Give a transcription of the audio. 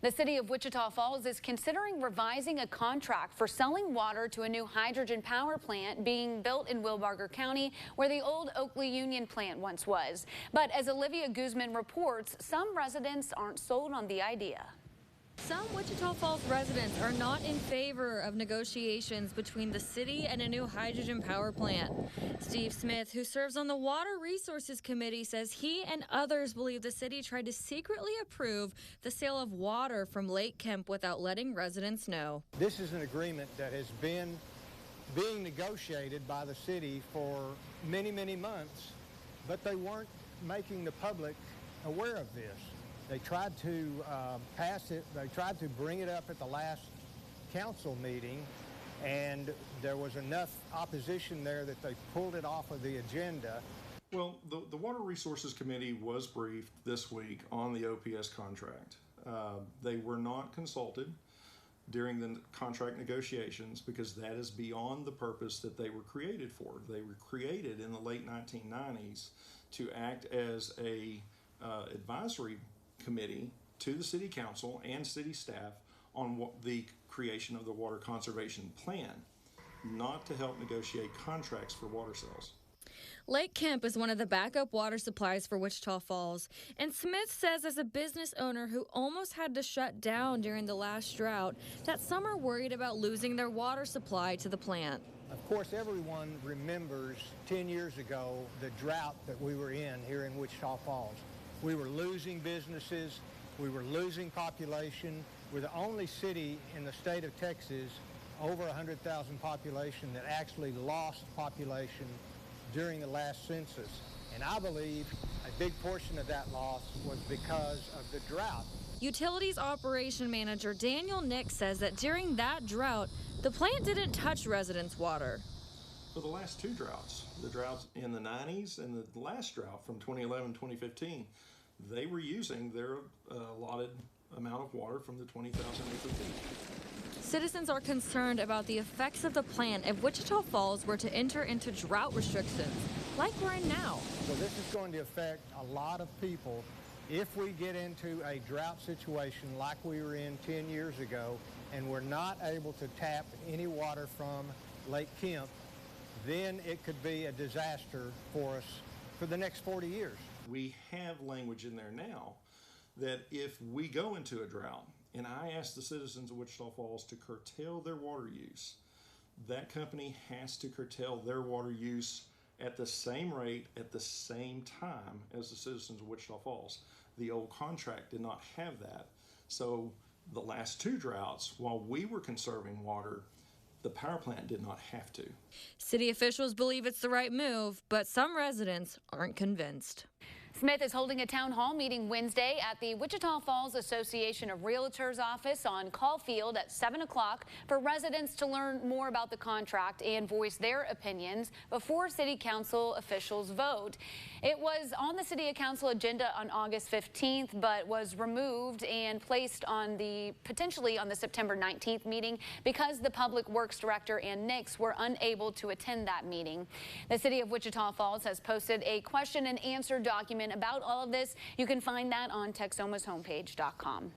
The city of Wichita Falls is considering revising a contract for selling water to a new hydrogen power plant being built in Wilbarger County, where the old Oakley Union plant once was. But as Olivia Guzman reports, some residents aren't sold on the idea. Some Wichita Falls residents are not in favor of negotiations between the city and a new hydrogen power plant. Steve Smith, who serves on the Water Resources Committee, says he and others believe the city tried to secretly approve the sale of water from Lake Kemp without letting residents know. This is an agreement that has been being negotiated by the city for many, many months, but they weren't making the public aware of this. They tried to pass it, they tried to bring it up at the last council meeting, and there was enough opposition there that they pulled it off of the agenda. Well, the Water Resources Committee was briefed this week on the OPS contract. They were not consulted during the contract negotiations because that is beyond the purpose that they were created for. They were created in the late 1990s to act as a advisory committee to the city council and city staff on the creation of the water conservation plan, not to help negotiate contracts for water sales. Lake Kemp is one of the backup water supplies for Wichita Falls, and Smith says as a business owner who almost had to shut down during the last drought, that some are worried about losing their water supply to the plant. Of course, everyone remembers 10 years ago the drought that we were in here in Wichita Falls. We were losing businesses, we were losing population. We're the only city in the state of Texas, over 100,000 population, that actually lost population during the last census. And I believe a big portion of that loss was because of the drought. Utilities Operation Manager Daniel Nick says that during that drought, the plant didn't touch residents' water. For the last two droughts, the droughts in the 90s and the last drought from 2011-2015, they were using their allotted amount of water from the 20,000 acre feet. Citizens are concerned about the effects of the plant if Wichita Falls were to enter into drought restrictions, like we're in now. So this is going to affect a lot of people. If we get into a drought situation like we were in 10 years ago, and we're not able to tap any water from Lake Kemp, then it could be a disaster for us for the next 40 years. We have language in there now that if we go into a drought, and I ask the citizens of Wichita Falls to curtail their water use, that company has to curtail their water use at the same rate at the same time as the citizens of Wichita Falls. The old contract did not have that. So the last two droughts, while we were conserving water, the power plant did not have to. City officials believe it's the right move, but some residents aren't convinced. Smith is holding a town hall meeting Wednesday at the Wichita Falls Association of Realtors office on Caulfield at 7 o'clock for residents to learn more about the contract and voice their opinions before city council officials vote. It was on the city council agenda on August 15th, but was removed and placed on potentially on the September 19th meeting because the Public Works Director and Nix were unable to attend that meeting. The city of Wichita Falls has posted a question and answer document about all of this. You can find that on Texomashomepage.com.